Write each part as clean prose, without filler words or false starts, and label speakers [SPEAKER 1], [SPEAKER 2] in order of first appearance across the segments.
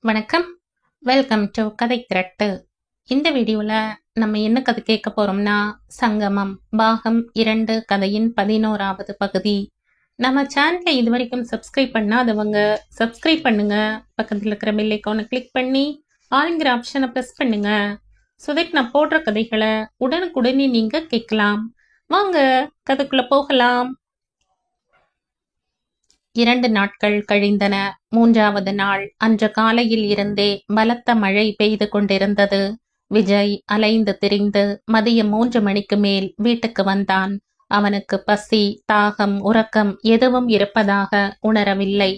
[SPEAKER 1] வணக்கம். Welcome to கதை திரட்டு. இந்த வீடியோவில் நம்ம என்ன கதை கேட்க போறோம்னா, சங்கமம் பாகம் 2 கதையின் 11வது பகுதி. நம்ம சேனலை இது வரைக்கும் சப்ஸ்கிரைப் பண்ணாதவங்க சப்ஸ்கிரைப் பண்ணுங்க. பக்கத்தில் இருக்கிற பெல் ஐகானை கிளிக் பண்ணி ஆளுங்கிற ஆப்ஷனை ப்ரெஸ் பண்ணுங்க. ஸோ தட் நான் போடுற கதைகளை உடனுக்குடனே நீங்க கேட்கலாம். வாங்க கதைக்குள்ள போகலாம். 2 நாட்கள் கழிந்தன. 3வது நாள் அன்று காலையில் இருந்தே பலத்த மழை பெய்து கொண்டிருந்தது. விஜய் அலைந்து திரிந்து மதியம் 3 மணிக்கு மேல் வீட்டுக்கு வந்தான். அவனுக்கு பசி, தாகம், உறக்கம் எதுவும் இருப்பதாக உணரவில்லை.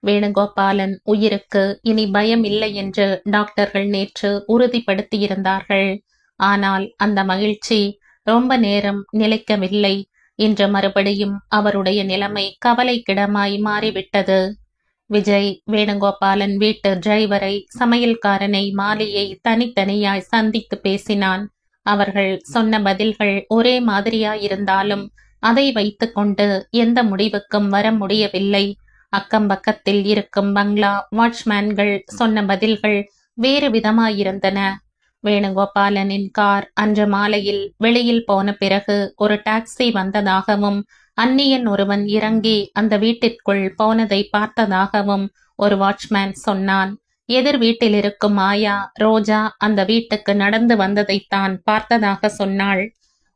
[SPEAKER 1] வேணுகோபாலன் உயிருக்கு இனி பயம் இல்லை என்று டாக்டர்கள் நேற்று உறுதிப்படுத்தியிருந்தார்கள். ஆனால் அந்த மகிழ்ச்சி ரொம்ப நேரம் நிலைக்கவில்லை. இன்று மறுபடியும் அவருடைய நிலைமை கவலைக்கிடமாய் மாறிவிட்டது. விஜய் வேணுகோபாலன் வீட்டு டிரைவரை, சமையல்காரனை, மாலியை தனித்தனியாய் சந்தித்து பேசினான். அவர்கள் சொன்ன பதில்கள் ஒரே மாதிரியாயிருந்தாலும் அதை வைத்துக்கொண்டு எந்த முடிவுக்கும் வர முடியவில்லை. அக்கம் பக்கத்தில் இருக்கும் பங்களா வாட்ச்மேன்கள் சொன்ன பதில்கள் வேறு விதமாயிருந்தன. வேணுகோபாலனின் கார் அன்று மாலையில் வெளியில் போன பிறகு ஒரு டாக்ஸி வந்ததாகவும், அந்நியன் ஒருவன் இறங்கி அந்த வீட்டிற்குள் போனதை பார்த்ததாகவும் ஒரு வாட்ச்மேன் சொன்னான். எதிர் வீட்டில் இருக்கும் ஆயா ரோஜா அந்த வீட்டுக்கு நடந்து வந்ததைத்தான் பார்த்ததாக சொன்னாள்.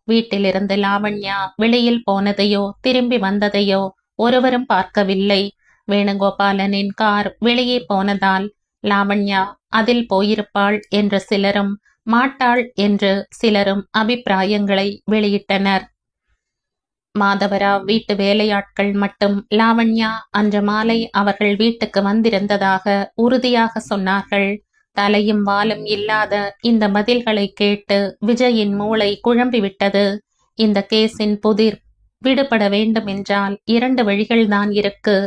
[SPEAKER 1] வீட்டிலிருந்து லாவண்யா வெளியில் போனதையோ திரும்பி வந்ததையோ ஒருவரும் பார்க்கவில்லை. வேணுகோபாலனின் கார் வெளியே போனதால் லாவண்யா அதில் போயிருப்பாள் என்று சிலரும், மாட்டாள் என்று சிலரும் அபிப்பிராயங்களை வெளியிட்டனர். மாதவராவ் வீட்டு வேலையாட்கள் மட்டும் லாவண்யா அன்று மாலை அவர்கள் வீட்டுக்கு வந்திருந்ததாக உறுதியாக சொன்னார்கள். தலையும் வாலும் இல்லாத இந்த பதில்களை கேட்டு விஜயின் மூளை குழம்பிவிட்டது. இந்த கேஸின் புதிர் விடுபட வேண்டும் என்றால் 2 வழிகள்தான் இருக்கு.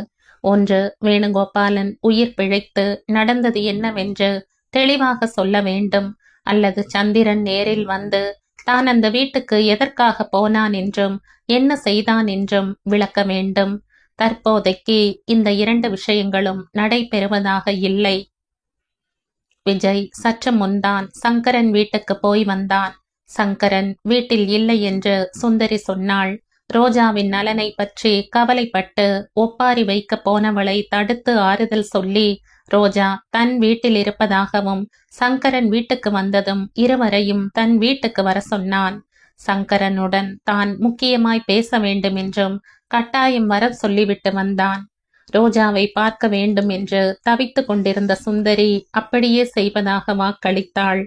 [SPEAKER 1] ஒன்று, வேணுகோபாலன் உயிர் பிழைத்து நடந்தது என்னவென்று தெளிவாக சொல்ல வேண்டும். அல்லது சந்திரன் நேரில் வந்து தான் அந்த வீட்டுக்கு எதற்காக போனான் என்றும் என்ன செய்தான் என்றும் விளக்க வேண்டும். தற்போதைக்கு இந்த 2 விஷயங்களும் நடைபெறுவதாக இல்லை. விஜய் சற்று முன்தான் சங்கரன் வீட்டுக்கு போய் வந்தான். சங்கரன் வீட்டில் இல்லை என்று சுந்தரி சொன்னாள். ரோஜாவின் நலனை பற்றி கவலைப்பட்டு ஒப்பாரி வைக்க போனவளை தடுத்து ஆறுதல் சொல்லி ரோஜா தன் வீட்டில் இருப்பதாகவும், சங்கரன் வீட்டுக்கு வந்ததும் இருவரையும் தன் வீட்டுக்கு வர சொன்னான். சங்கரனுடன் தான் முக்கியமாய் பேச வேண்டும் என்றும் கட்டாயம் வர சொல்லிவிட்டு வந்தான். ரோஜாவை பார்க்க வேண்டும் என்று தவித்து கொண்டிருந்த சுந்தரி அப்படியே செய்வதாக வாக்களித்தாள்.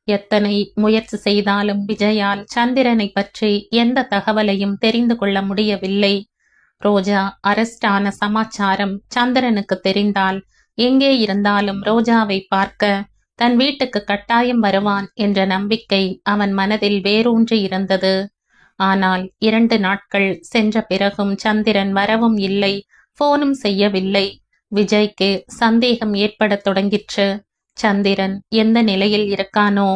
[SPEAKER 1] எத்தனை முயற்சி செய்தாலும் விஜயால் சந்திரனை பற்றி எந்த தகவலையும் தெரிந்து கொள்ள முடியவில்லை. ரோஜா அரெஸ்ட் ஆன சமாச்சாரம் சந்திரனுக்கு தெரிந்தால் எங்கே இருந்தாலும் ரோஜாவை பார்க்க தன் வீட்டுக்கு கட்டாயம் வருவான் என்ற நம்பிக்கை அவன் மனதில் வேரூன்றி இருந்தது. ஆனால் 2 நாட்கள் சென்ற பிறகும் சந்திரன் வரவும் இல்லை, போனும் செய்யவில்லை. விஜய்க்கு சந்தேகம் ஏற்படத் தொடங்கிற்று. சந்திரன் எந்த நிலையில் இருக்கானோ,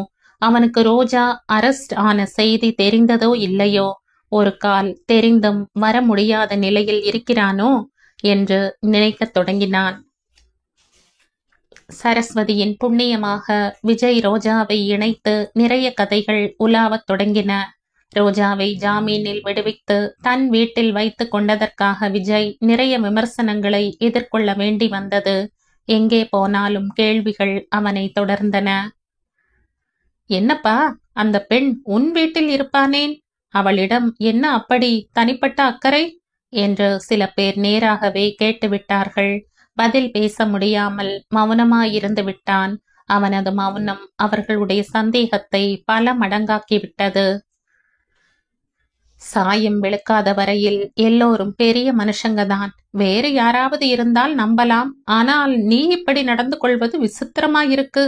[SPEAKER 1] அவனுக்கு ரோஜா அரெஸ்ட் ஆன செய்தி தெரிந்ததோ இல்லையோ, ஒரு கால் தெரிந்தும் வர முடியாத நிலையில் இருக்கிறானோ என்று நினைக்கத் தொடங்கினான். சரஸ்வதியின் புண்ணியமாக விஜய் ரோஜாவை இணைத்து நிறைய கதைகள் உலாவத் தொடங்கின. ரோஜாவை ஜாமீனில் விடுவித்து தன் வீட்டில் வைத்து கொண்டதற்காக விஜய் நிறைய விமர்சனங்களை எதிர்கொள்ள வேண்டி வந்தது. எங்கே போனாலும் கேள்விகள் அவனை தொடர்ந்தன. என்னப்பா, அந்த பெண் உன் வீட்டில் இருப்பானேன்? அவளிடம் என்ன அப்படி தனிப்பட்ட அக்கறை என்று சில பேர் நேராகவே கேட்டுவிட்டார்கள். பதில் பேச முடியாமல் மௌனமாயிருந்து விட்டான். அவனது மௌனம் அவர்களுடைய சந்தேகத்தை பல மடங்காக்கிவிட்டது. சாயம் வெளுக்காத வரையில் எல்லோரும் பெரிய மனுஷங்கதான். வேறு யாராவது இருந்தால் நம்பலாம். ஆனால் நீ இப்படி நடந்து கொள்வது விசித்திரமாயிருக்கு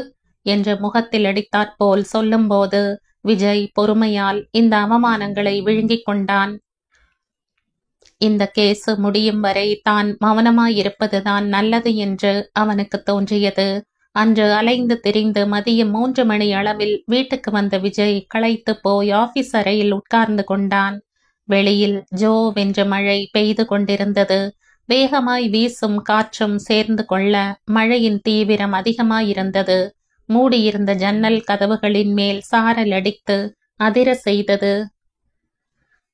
[SPEAKER 1] என்று முகத்தில் அடித்தாற்போல் சொல்லும்போது விஜய் பொறுமையால் இந்த அவமானங்களை விழுங்கிக் கொண்டான். இந்த கேஸ் முடியும் வரை தான் மௌனமாயிருப்பதுதான் நல்லது என்று அவனுக்கு தோன்றியது. அன்று அலைந்து திரிந்து மதியம் 3 மணி அளவில் வீட்டுக்கு வந்த விஜய் களைத்து போய் ஆபீஸ் அறையில் உட்கார்ந்து கொண்டான். வெளியில் ஜோவென்று மழை பெய்து கொண்டிருந்தது. வேகமாய் வீசும் காற்றும் சேர்ந்து கொள்ள மழையின் தீவிரம் அதிகமாயிருந்தது. மூடியிருந்த ஜன்னல் கதவுகளின் மேல் சாரல் அடித்து அதிர செய்தது.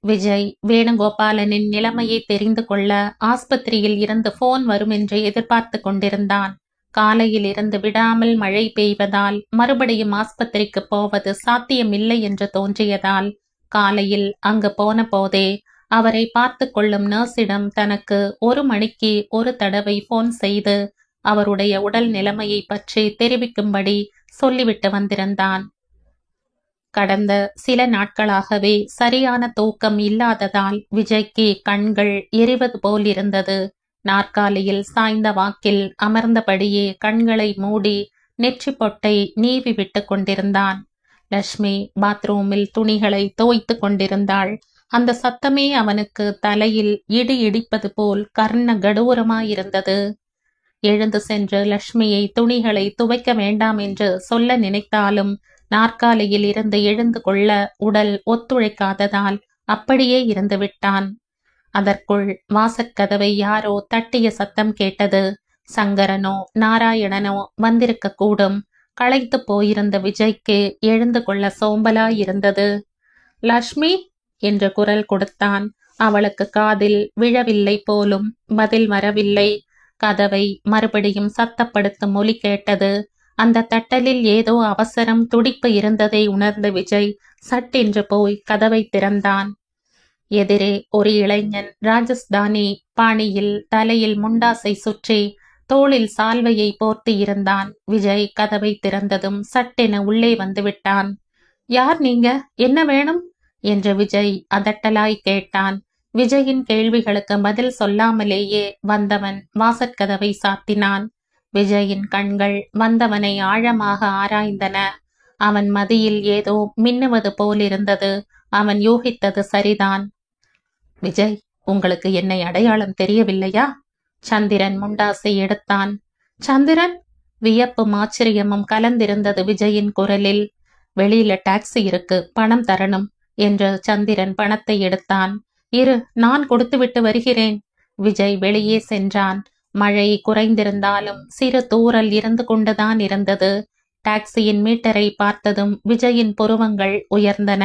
[SPEAKER 1] விஜய் வேணுகோபாலனின் நிலைமையை தெரிந்து கொள்ள ஆஸ்பத்திரியில் இருந்து போன் வரும் என்று எதிர்பார்த்து கொண்டிருந்தான். காலையில் இருந்து விடாமல் மழை பெய்வதால் மறுபடியும் ஆஸ்பத்திரிக்கு போவது சாத்தியமில்லை என்று தோன்றியதால் காலையில் அங்கு போன போதே அவரை பார்த்து கொள்ளும் நர்ஸிடம் தனக்கு 1 மணிக்கு ஒரு தடவை போன் செய்து அவருடைய உடல் நிலைமையை பற்றி தெரிவிக்கும்படி சொல்லிவிட்டு வந்திருந்தான். கடந்த சில நாட்களாகவே சரியான தூக்கம் இல்லாததால் விஜய்க்கு கண்கள் எரிவது போல் இருந்தது. நாற்காலியில் சாய்ந்த வாக்கில் அமர்ந்தபடியே கண்களை மூடி நெற்றி பொட்டை நீவி விட்டு கொண்டிருந்தான். லட்சுமி பாத்ரூமில் துணிகளை தோய்த்து கொண்டிருந்தாள். அந்த சத்தமே அவனுக்கு தலையில் இடி இடிப்பது போல் கர்ண கடூரமாயிருந்தது. எழுந்து சென்று லட்சுமியை துணிகளை துவைக்க வேண்டாம் என்று சொல்ல நினைத்தாலும் நாற்காலியில் இருந்து எழுந்து கொள்ள உடல் ஒத்துழைக்காததால் அப்படியே இருந்து விட்டான். அதற்குள் வாசற்கதவை யாரோ தட்டிய சத்தம் கேட்டது. சங்கரனோ நாராயணனோ வந்திருக்க கூடும். களைத்து போயிருந்த விஜய்க்கு எழுந்து கொள்ள சோம்பலாயிருந்தது. லட்சுமி என்று குரல் கொடுத்தான். அவளுக்கு காதில் விழவில்லை போலும். பதில் வரவில்லை. கதவை மறுபடியும் சத்தப்படுத்தும் ஒலி கேட்டது. அந்த தட்டலில் ஏதோ அவசரம் துடிப்பு இருந்ததை உணர்ந்த விஜய் சட்டென்று போய் கதவை திறந்தான். எதிரே ஒரு இளைஞன் ராஜஸ்தானி பாணியில் தலையில் முண்டாசை சுற்றி தோளில் சால்வையை போர்த்தி இருந்தான். விஜய் கதவை திறந்ததும் சட்டென உள்ளே வந்து விட்டான். யார் நீங்க? என்ன வேணும் என்று விஜய் அதட்டலாய் கேட்டான். விஜயின் கேள்விகளுக்கு பதில் சொல்லாமலேயே வந்தவன் வாசற்கதவை சாத்தினான். விஜயின் கண்கள் வந்தவனை ஆழமாக ஆராய்ந்தன. அவன் மதியில் ஏதோ மின்னுவது போலிருந்தது. அவன் யூகித்தது சரிதான். விஜய், உங்களுக்கு என்னை அடையாளம் தெரியவில்லையா? சந்திரன் முண்டாசை எடுத்தான். சந்திரன்? வியப்பும் ஆச்சரியமும் கலந்திருந்தது விஜயின் குரலில். வெளியில டாக்ஸி இருக்கு, பணம் தரணும் என்று சந்திரன் பணத்தை எடுத்தான். இரு, நான் கொடுத்துவிட்டு வருகிறேன். விஜய் வெளியே சென்றான். மழை குறைந்திருந்தாலும் சிறு தூறல் இருந்து கொண்டுதான் இருந்தது. டாக்ஸியின் மீட்டரை பார்த்ததும் விஜயின் புருவங்கள் உயர்ந்தன.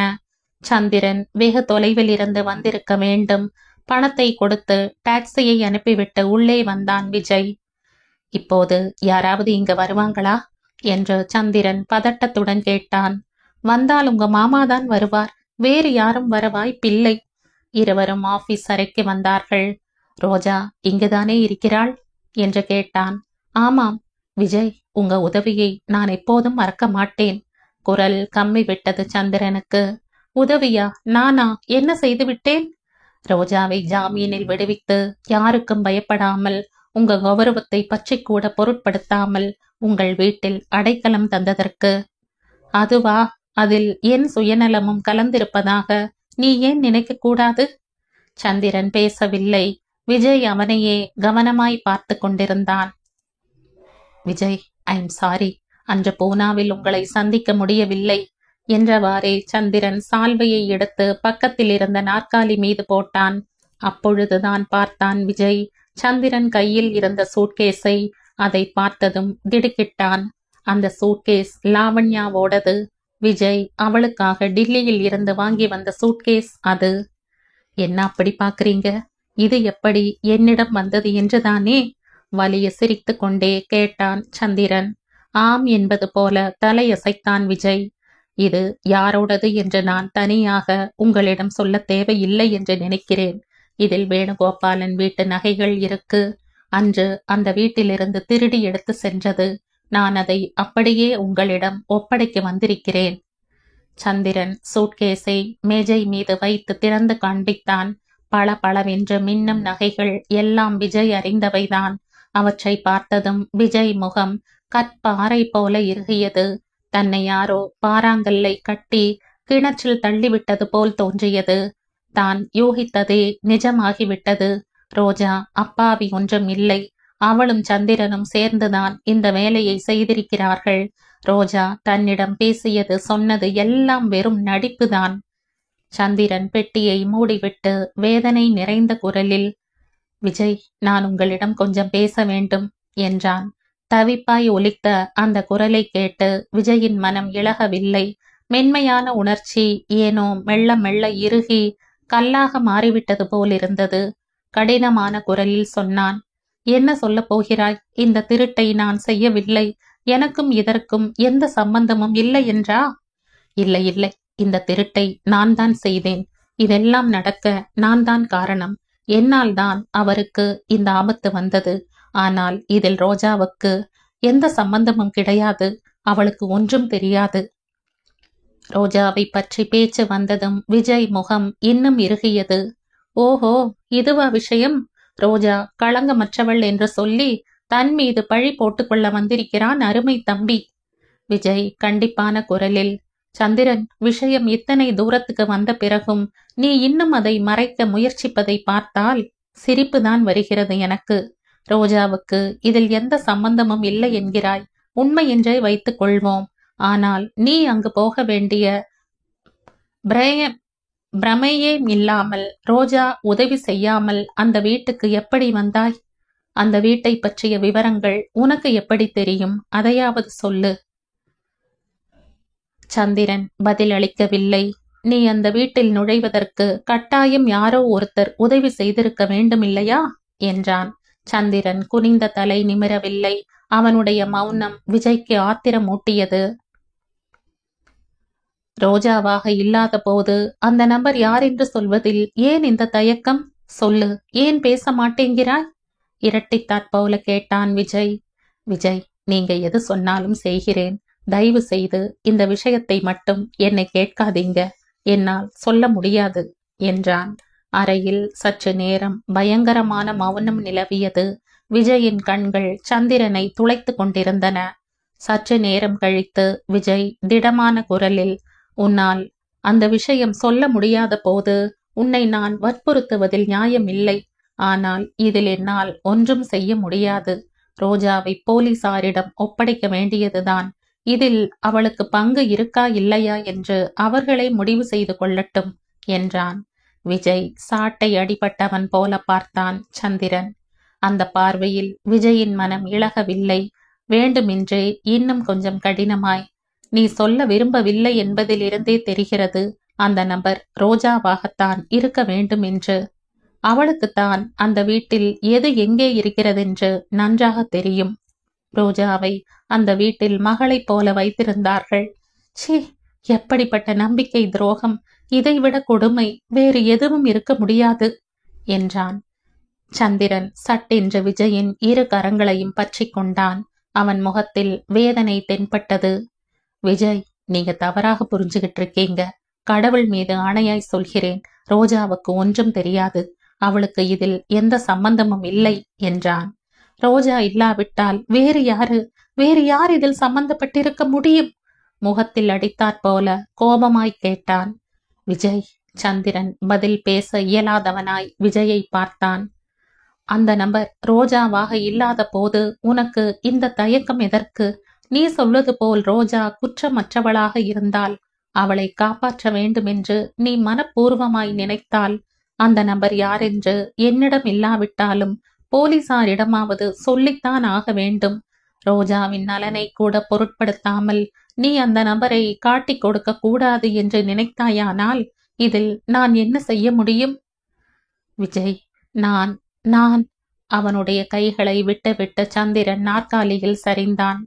[SPEAKER 1] சந்திரன் வெகு தொலைவில் இருந்து வந்திருக்க வேண்டும். பணத்தை கொடுத்து டாக்ஸியை அனுப்பிவிட்டு உள்ளே வந்தான் விஜய். இப்போது யாராவது இங்க வருவாங்களா என்று சந்திரன் பதட்டத்துடன் கேட்டான். வந்தால் உங்க மாமாதான் வருவார், வேறு யாரும் வர வாய்ப்பில்லை. இருவரும் ஆபீஸ் அறைக்கு வந்தார்கள். ரோஜா இங்குதானே இருக்கிறாள் என்று கேட்டான். ஆமாம். விஜய், உங்க உதவியை நான் எப்போதும் மறக்க மாட்டேன். குரல் கம்மி விட்டது சந்திரனுக்கு. உதவியா? நானா? என்ன செய்து விட்டேன்? ரோஜாவை ஜாமீனில் விடுவித்து யாருக்கும் பயப்படாமல் உங்க கௌரவத்தை பற்றி கூட பொருட்படுத்தாமல் உங்கள் வீட்டில் அடைக்கலம் தந்ததற்கு. அதுவா? அதில் என் சுயநலமும் கலந்திருப்பதாக நீ ஏன் நினைக்க கூடாது? சந்திரன் பேசவில்லை. விஜய் அவனையே கவனமாய் பார்த்து கொண்டிருந்தான். Vijay, I am sorry. அன்று பூனாவில் உங்களை சந்திக்க முடியவில்லை என்றவாறே சந்திரன் சால்வையை எடுத்து பக்கத்தில் இருந்த நாற்காலி மீது போட்டான். அப்பொழுதுதான் பார்த்தான் விஜய் சந்திரன் கையில் இருந்த சூட்கேஸை. அதை பார்த்ததும் திடுக்கிட்டான். அந்த சூட்கேஸ் லாவண்யாவோடது. விஜய் அவளுக்காக டில்லியில் இருந்து வாங்கி வந்த சூட்கேஸ் அது. என்ன அப்படி பாக்குறீங்க? இது எப்படி என்னிடம் வந்தது என்றுதானே? வலிய சிரித்து கொண்டே கேட்டான் சந்திரன். ஆம் என்பது போல தலையசைத்தான் விஜய். இது யாரோடது என்று நான் தனியாக உங்களிடம் சொல்ல தேவையில்லை என்று நினைக்கிறேன். இதில் வேணுகோபாலன் வீட்டு நகைகள் இருக்கு. அன்று அந்த வீட்டிலிருந்து திருடி எடுத்து சென்றது. நான் அதை அப்படியே உங்களிடம் ஒப்படைக்க வந்திருக்கிறேன். சந்திரன் சூட்கேஸை மேஜை மீது வைத்து திறந்து காண்பித்தான். பல பளவென்று மின்னும் நகைகள் எல்லாம் விஜய் அறிந்தவைதான். அவற்றை பார்த்ததும் விஜய் முகம் கற்பாறை போல இறுகியது. தன்னை யாரோ பாறாங்கல்லை கட்டி கிணற்றில் தள்ளிவிட்டது போல் தோன்றியது. தான் யூகித்ததே நிஜமாகிவிட்டது. ரோஜா அப்பாவி ஒன்றும் இல்லை. அவளும் சந்திரனும் சேர்ந்துதான் இந்த வேலையை செய்திருக்கிறார்கள். ரோஜா தன்னிடம் பேசியது சொன்னது எல்லாம் வெறும் நடிப்புதான். சந்திரன் பெட்டியை மூடிவிட்டு வேதனை நிறைந்த குரலில், விஜய், நான் உங்களிடம் கொஞ்சம் பேச வேண்டும் என்றான். தவிப்பாய் ஒலித்த அந்த குரலை கேட்டு விஜயின் மனம் இளகவில்லை. மென்மையான உணர்ச்சி ஏனோ மெல்ல மெல்ல இறுகி கல்லாக மாறிவிட்டது போலிருந்தது. கடினமான குரலில் சொன்னான். என்ன சொல்லப் போகிறாய்? இந்த திருட்டை நான் செய்யவில்லை, எனக்கும் இதற்கும் எந்த சம்பந்தமும் இல்லை என்றா? இல்லை இல்லை, இந்த திருட்டை நான் தான் செய்தேன். இதெல்லாம் நடக்க நான் தான் காரணம். என்னால் தான் அவருக்கு இந்த ஆபத்து வந்தது. ஆனால் இதில் ரோஜாவுக்கு எந்த சம்பந்தமும் கிடையாது. அவளுக்கு ஒன்றும் தெரியாது. ரோஜாவை பற்றி பேச்சு வந்ததும் விஜய் முகம் இன்னும் இறுகியது. ஓஹோ, இதுவா விஷயம்? ரோஜா களங்கமற்றவள் என்று சொல்லி தன் மீது பழி போட்டுக்கொள்ள வந்திருக்கிறான் அருமை தம்பி. விஜய் கண்டிப்பான குரலில், சந்திரன், விஷயம் இத்தனை தூரத்துக்கு வந்த பிறகும் நீ இன்னும் அதை மறைக்க முயற்சிப்பதை பார்த்தால் சிரிப்புதான் வருகிறது எனக்கு. ரோஜாவுக்கு இதில் எந்த சம்பந்தமும் இல்லை என்கிறாய். உண்மை என்றே வைத்துக் கொள்வோம். ஆனால் நீ அங்கு போக வேண்டிய பிரமையே இல்லாமல், ரோஜா உதவி செய்யாமல் அந்த வீட்டுக்கு எப்படி வந்தாய்? அந்த வீட்டை பற்றிய விவரங்கள் உனக்கு எப்படி தெரியும்? அதையாவது சொல்லு. சந்திரன் பதில் அளிக்கவில்லை. நீ அந்த வீட்டில் நுழைவதற்கு கட்டாயம் யாரோ ஒருத்தர் உதவி செய்திருக்க வேண்டுமில்லையா என்றான். சந்திரன் குனிந்த தலை நிமிரவில்லை. அவனுடைய மௌனம் விஜய்க்கு ஆத்திரம் ஊட்டியது. ரோஜாவாக இல்லாத போது அந்த நபர் யார் என்று சொல்வதில் ஏன் இந்த தயக்கம்? சொல்லு, ஏன் பேச மாட்டேங்கிறாய்? இரட்டித்தாற் போல கேட்டான் விஜய். விஜய், நீங்க எது சொன்னாலும் செய்கிறேன். தயவு செய்து இந்த விஷயத்தை மட்டும் என்னை கேட்காதீங்க. என்னால் சொல்ல முடியாது என்றான். அறையில் சற்று நேரம் பயங்கரமான மௌனம் நிலவியது. விஜயின் கண்கள் சந்திரனை துளைத்து கொண்டிருந்தன. சற்று நேரம் கழித்து விஜய் திடமான குரலில், உன்னால் அந்த விஷயம் சொல்ல முடியாத போது உன்னை நான் வற்புறுத்துவதில் நியாயம் இல்லை. ஆனால் இதில் என்னால் ஒன்றும் செய்ய முடியாது. ரோஜாவை போலீசாரிடம் ஒப்படைக்க வேண்டியதுதான். இதில் அவளுக்கு பங்கு இருக்கா இல்லையா என்று அவர்களே முடிவு செய்து கொள்ளட்டும் என்றான். விஜய் சாட்டை அடிபட்டவன் போல பார்த்தான் சந்திரன். அந்த பார்வையில் விஜயின் மனம் இளகவில்லை. வேண்டுமென்றே இன்னும் கொஞ்சம் கடினமாய், நீ சொல்ல விரும்பவில்லை என்பதிலிருந்தே தெரிகிறது அந்த நபர் ரோஜாவாகத்தான் இருக்க வேண்டும் என்று. அவளுக்குத்தான் அந்த வீட்டில் எது எங்கே இருக்கிறதென்று நன்றாக தெரியும். ரோஜாவை அந்த வீட்டில் மகளைப் போல வைத்திருந்தார்கள். ச்சீ, எப்படிப்பட்ட நம்பிக்கை துரோகம்! இதைவிட கொடுமை வேறு எதுவும் இருக்க முடியாது என்றான். சந்திரன் சட்டென்று விஜயின் இரு கரங்களையும் பற்றி கொண்டான். அவன் முகத்தில் வேதனை தென்பட்டது. விஜய், நீங்க தவறாக புரிஞ்சுகிட்டு இருக்கீங்க. கடவுள் மீது ஆணையாய் சொல்கிறேன், ரோஜாவுக்கு ஒன்றும் தெரியாது. அவளுக்கு இதில் எந்த சம்பந்தமும் இல்லை என்றான். ரோஜா இல்லாவிட்டால் வேறு யார் இதில் சம்பந்தப்பட்டிருக்க முடியும்? முகத்தில் அடித்தாற் போல கோபமாய் கேட்டான். விஜய். சந்திரன் பதில் பேச இயலாதவனாய் விஜயை பார்த்தான். அந்த நபர் ரோஜாவாக இல்லாத போது உனக்கு இந்த தயக்கம் எதற்கு? நீ சொல்வது போல் ரோஜா குற்றமற்றவளாக இருந்தால், அவளை காப்பாற்ற வேண்டுமென்று நீ மனப்பூர்வமாய் நினைத்தால், அந்த நபர் யாரென்று என்னிடம் இல்லாவிட்டாலும் போலீசாரிடமாவது சொல்லித்தான் ஆக வேண்டும். ரோஜாவின் நலனை கூட பொருட்படுத்தாமல் நீ அந்த நபரை காட்டிக் கொடுக்க கூடாது என்று நினைத்தாயானால் இதில் நான் என்ன செய்ய முடியும்? விஜய், நான் அவனுடைய கைகளை விட்டு சந்திரன் நாற்காலியில் சரிந்தான்.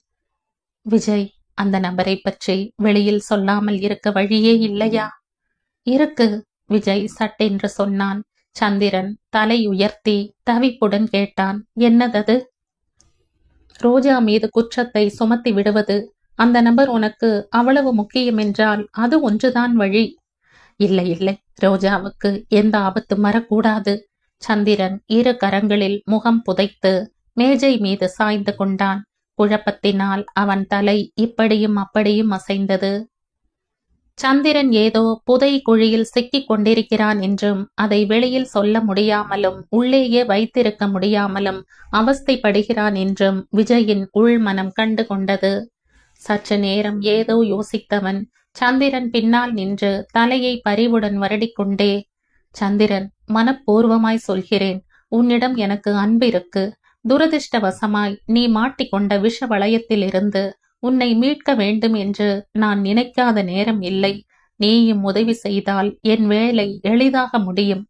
[SPEAKER 1] விஜய், அந்த நபரை பற்றி வெளியில் சொல்லாமல் இருக்க வழியே இல்லையா? இருக்கு, விஜய் சட்டென்று சொன்னான். சந்திரன் தலை உயர்த்தி தவிப்புடன் கேட்டான். என்னதது? ரோஜா மீது குற்றத்தை சுமத்தி விடுவது. அந்த நபர் உனக்கு அவ்வளவு முக்கியம் என்றால் அது ஒன்றுதான் வழி. இல்லை இல்லை, ரோஜாவுக்கு எந்த ஆபத்தும் வரக்கூடாது. சந்திரன் இரு கரங்களில் முகம் புதைத்து மேஜை மீது சாய்ந்து கொண்டான். குழப்பத்தினால் அவன் தலை இப்படியும் அப்படியும் அசைந்தது. சந்திரன் ஏதோ புதை குழியில் சிக்கிக் கொண்டிருக்கிறான் என்றும் அதை வெளியில் சொல்ல முடியாமலும் உள்ளேயே வைத்திருக்க முடியாமலும் அவஸ்தைப்படுகிறான் என்றும் விஜயின் உள்மனம் கண்டு கொண்டது. சற்று நேரம் ஏதோ யோசித்தவன் சந்திரன் பின்னால் நின்று தலையை பரிவுடன் வருடிக்கொண்டே, சந்திரன், மனப்பூர்வமாய் சொல்கிறேன், உன்னிடம் எனக்கு அன்பு இருக்கு. துரதிர்ஷ்டவசமாய் நீ மாட்டிக்கொண்ட விஷ வளையத்திலிருந்து உன்னை மீட்க வேண்டும் என்று நான் நினைக்காத நேரம் இல்லை. நீயும் உதவி செய்தால் என் வேலை எளிதாக முடியும்.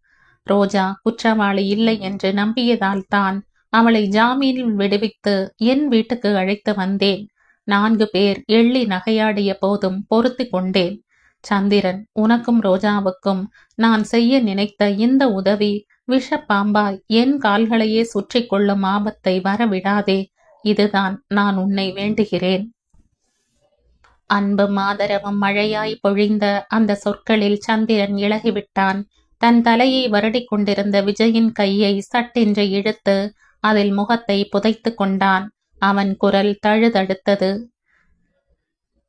[SPEAKER 1] ரோஜா குற்றவாளி இல்லை என்று நம்பியதால் தான் அவளை ஜாமீனில் விடுவித்து என் வீட்டுக்கு அழைத்து வந்தேன். 4 பேர் எள்ளி நகையாடிய போதும் பொறுத்து கொண்டேன். சந்திரன், உனக்கும் ரோஜாவுக்கும் நான் செய்ய நினைத்த இந்த உதவி விஷப்பாம்பாய் என் கால்களையே சுற்றி கொள்ளும் ஆபத்தை வரவிடாதே. இதுதான் நான் உன்னை வேண்டுகிறேன். அன்பும் ஆதரவும் மழையாய் பொழிந்த அந்த சொற்களில் சந்திரன் இளகிவிட்டான். தன் தலையை வருடிக் கொண்டிருந்த விஜயின் கையை சட்டென்று இழுத்து அதில் முகத்தை புதைத்து கொண்டான். அவன் குரல் தழுதழுத்தது.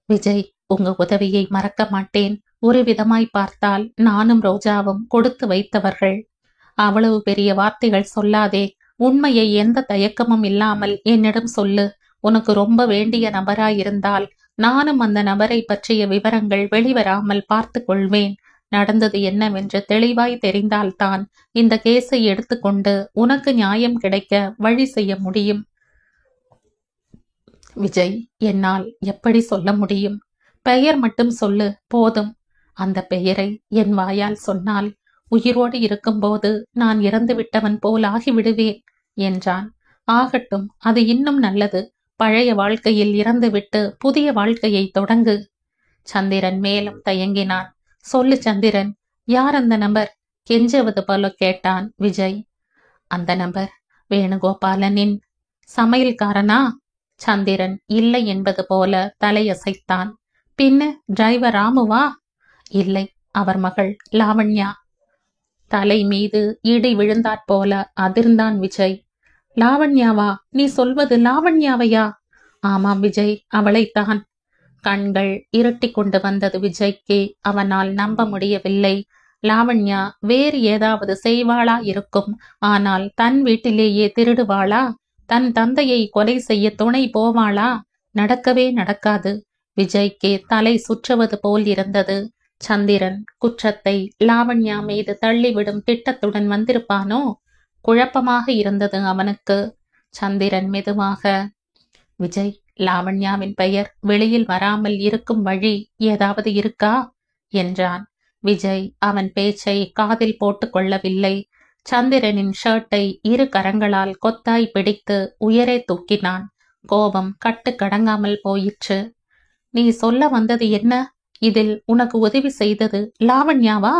[SPEAKER 1] விஜய், உங்க உதவியை மறக்க மாட்டேன். ஒரு விதமாய் பார்த்தால் நானும் ரோஜாவும் கொடுத்து வைத்தவர்கள். அவ்வளவு பெரிய வார்த்தைகள் சொல்லாதே. உண்மையை எந்த தயக்கமும் இல்லாமல் என்னிடம் சொல்லு. உனக்கு ரொம்ப வேண்டிய நபராயிருந்தால் நானும் அந்த நபரை பற்றிய விவரங்கள் வெளிவராமல் பார்த்து கொள்வேன். நடந்தது என்னவென்று தெளிவாய் தெரிந்தால்தான் இந்த கேஸை எடுத்துக்கொண்டு உனக்கு நியாயம் கிடைக்க வழி செய்ய முடியும். விஜய், என்னால் எப்படி சொல்ல முடியும்? பெயர் மட்டும் சொல்லு, போதும். அந்த பெயரை என் வாயால் சொன்னால் உயிரோடு இருக்கும்போது நான் இறந்து விட்டவன் போல் ஆகிவிடுவேன் என்றான். ஆகட்டும், அது இன்னும் நல்லது. பழைய வாழ்க்கையில் இறந்துவிட்டு புதிய வாழ்க்கையை தொடங்கு. சந்திரன் மேலும் தயங்கினான். சொல்லு சந்திரன், யார் அந்த நபர்? கெஞ்சுவது போல கேட்டான் விஜய். அந்த நபர் வேணுகோபாலனின் சமையல்காரனா? சந்திரன் இல்லை என்பது போல தலையசைத்தான். பின்ன டிரைவர் ராமுவா? இல்லை, அவர் மகள் லாவண்யா. தலை மீது இடி விழுந்தாற்போல அதிர்ந்தான் விஜய். லாவண்யாவா? நீ சொல்வது லாவண்யாவையா? ஆமாம் விஜய், அவளைத்தான். கண்கள் இருட்டி கொண்டு வந்தது விஜய்க்கு. அவனால் நம்ப முடியவில்லை. லாவண்யா வேறு ஏதாவது செய்வாளா இருக்கும். ஆனால் தன் வீட்டிலேயே திருடுவாளா? தன் தந்தையை கொலை செய்ய துணை போவாளா? நடக்கவே நடக்காது. விஜய்க்கு தலை சுற்றுவது போல் இருந்தது. சந்திரன் குற்றத்தை லாவண்யா மீது தள்ளிவிடும் திட்டத்துடன் வந்திருப்பானோ? குழப்பமாக இருந்தது அவனுக்கு. சந்திரன் மெதுவாக, விஜய், லாவண்யாவின் பெயர் வெளியில் வராமல் இருக்கும் வழி ஏதாவது இருக்கா என்றான். விஜய் அவன் பேச்சை காதில் போட்டு கொள்ளவில்லை. சந்திரனின் ஷர்ட்டை 2 கரங்களால் கொத்தாய் பிடித்து உயரே தூக்கினான். கோபம் கட்டுக்கடங்காமல் போயிற்று. நீ சொல்ல வந்தது என்ன? இதில் உனக்கு உதவி செய்தது லாவண்யாவா?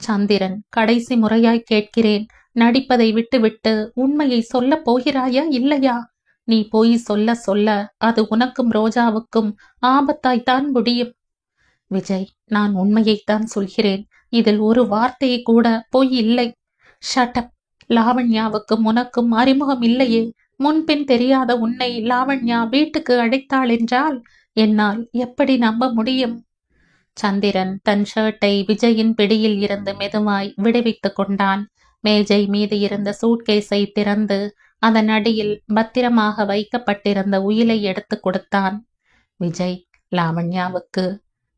[SPEAKER 1] சந்திரன், கடைசி முறையாய் கேட்கிறேன். நடிப்பதை விட்டுவிட்டு உண்மையை சொல்ல போகிறாயா இல்லையா? நீ போய் சொல்ல சொல்ல அது உனக்கும் ரோஜாவுக்கும் ஆபத்தாய்த்தான் முடியும். விஜய், நான் உண்மையைத்தான் சொல்கிறேன். இதில் ஒரு வார்த்தையை கூட பொய் இல்லை. ஷட்டப். லாவண்யாவுக்கும் உனக்கும் அறிமுகம் இல்லையே. முன்பின் தெரியாத உன்னை லாவண்யா வீட்டுக்கு அழைத்தாள் என்றால் என்னால் எப்படி நம்ப முடியும்? சந்திரன் தன் ஷர்ட்டை விஜயின் பிடியில் இருந்து மெதுவாய் விடுவித்துக் கொண்டான். மேஜை மீது இருந்த சூட்கேஸை திறந்து அதன் அடியில் பத்திரமாக வைக்கப்பட்டிருந்த உயிலை எடுத்து கொடுத்தான். விஜய், லாவண்யாவுக்கு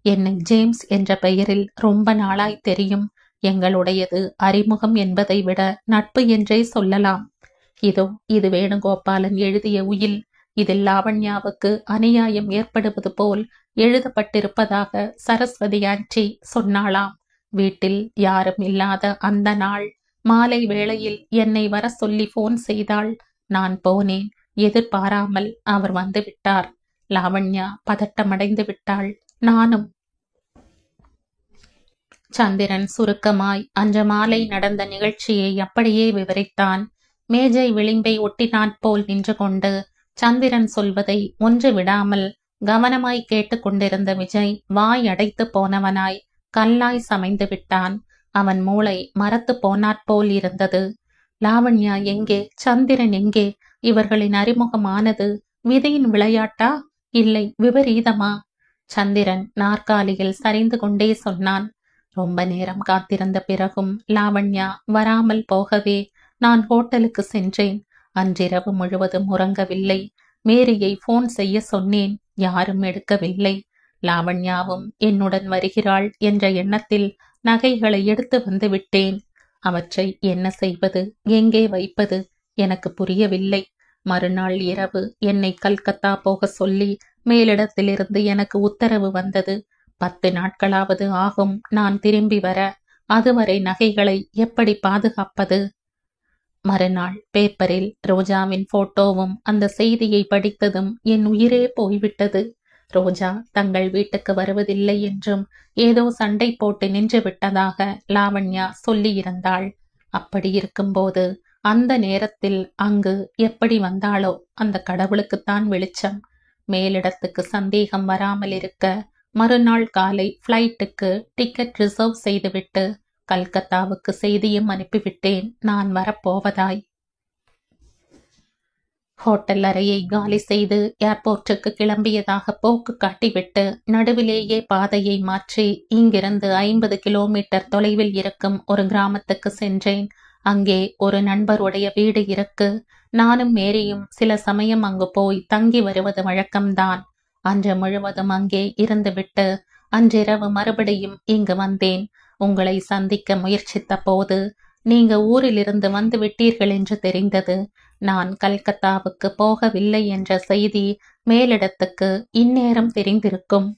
[SPEAKER 1] என்னை ஜேம்ஸ் என்ற பெயரில் ரொம்ப நாளாய் தெரியும். எங்களுடையது அறிமுகம் என்பதை விட நட்பு என்றே சொல்லலாம். இது வேணுகோபாலன் எழுதிய உயில். இதில் லாவண்யாவுக்கு அநியாயம் ஏற்படுவது போல் எழுதப்பட்டிருப்பதாக சரஸ்வதி ஆண்டி சொன்னாளாம். வீட்டில் யாரும் இல்லாத அந்த நாள் மாலை வேளையில் என்னை வர சொல்லி போன் செய்தாள். நான் போனேன். எதிர்பாராமல் அவர் வந்து விட்டார். லாவண்யா பதட்டமடைந்து விட்டாள். நானும். சந்திரன் சுருக்கமாய் அன்று மாலை நடந்த நிகழ்ச்சியை அப்படியே விவரித்தான். மேஜை விளிம்பை ஒட்டினாற்போல் நின்று கொண்டு சந்திரன் சொல்வதை ஒன்று விடாமல் கவனமாய் கேட்டு கொண்டிருந்த விஜய் வாய் அடைத்து போனவனாய் கல்லாய் சமைந்து விட்டான். அவன் மூளை மரத்து போனாற்போல் இருந்தது. லாவண்யா எங்கே? சந்திரன் எங்கே? இவர்களின் அறிமுகமானது விதியின் விளையாட்டா இல்லை விபரீதமா? சந்திரன் நாற்காலியில் சரிந்து கொண்டே சொன்னான். ரொம்ப நேரம் காத்திருந்த பிறகும் லாவண்யா வராமல் போகவே நான் ஹோட்டலுக்கு சென்றேன். அன்றிரவு முழுவதும் உறங்கவில்லை. மேரியை போன் செய்ய சொன்னேன். யாரும் எடுக்கவில்லை. லாவண்யாவும் என்னுடன் வருகிறாள் என்ற எண்ணத்தில் நகைகளை எடுத்து வந்து விட்டேன். அவற்றை என்ன செய்வது, எங்கே வைப்பது எனக்கு புரியவில்லை. மறுநாள் இரவு என்னை கல்கத்தா போக சொல்லி மேலிடத்திலிருந்து எனக்கு உத்தரவு வந்தது. 10 நாட்களாவது ஆகும் நான் திரும்பி வர. அதுவரை நகைகளை எப்படி பாதுகாப்பது? மறுநாள் பேப்பரில் ரோஜாவின் போட்டோவும் அந்த செய்தியை படித்ததும் என் உயிரே போய்விட்டது. ரோஜா தங்கள் வீட்டுக்கு வருவதில்லை என்றும் ஏதோ சண்டை போட்டு நின்று விட்டதாக லாவண்யா சொல்லியிருந்தாள். அப்படி இருக்கும்போது அந்த நேரத்தில் அங்கு எப்படி வந்தாளோ அந்த கடவுளுக்குத்தான் வெளிச்சம். மேலிடத்துக்கு சந்தேகம் வராமல் இருக்க மறுநாள் காலை ஃப்ளைட்டுக்கு டிக்கெட் ரிசர்வ் செய்துவிட்டு கல்கத்தாவுக்கு செய்தியும் அனுப்பிவிட்டேன் நான் வரப்போவதாய். ஹோட்டல் அறையை காலி செய்து ஏர்போர்ட்டுக்கு கிளம்பியதாக போக்கு காட்டிவிட்டு நடுவிலேயே பாதையை மாற்றி இங்கிருந்து 50 கிலோமீட்டர் தொலைவில் இருக்கும் ஒரு கிராமத்துக்கு சென்றேன். அங்கே ஒரு நண்பருடைய வீடு இருக்கு. நானும் மேரியும் சில சமயம் அங்கு போய் தங்கி வருவது வழக்கம்தான். அன்று முழுவதும் அங்கே இருந்துவிட்டு அன்றிரவு மறுபடியும் இங்கு வந்தேன். உங்களை சந்திக்க முயற்சித்த போது நீங்க ஊரிலிருந்து வந்து விட்டீர்கள் என்று தெரிந்தது. நான் கல்கத்தாவுக்கு போகவில்லை என்ற செய்தி மேலிடத்துக்கு இந்நேரம் தெரிந்திருக்கும்.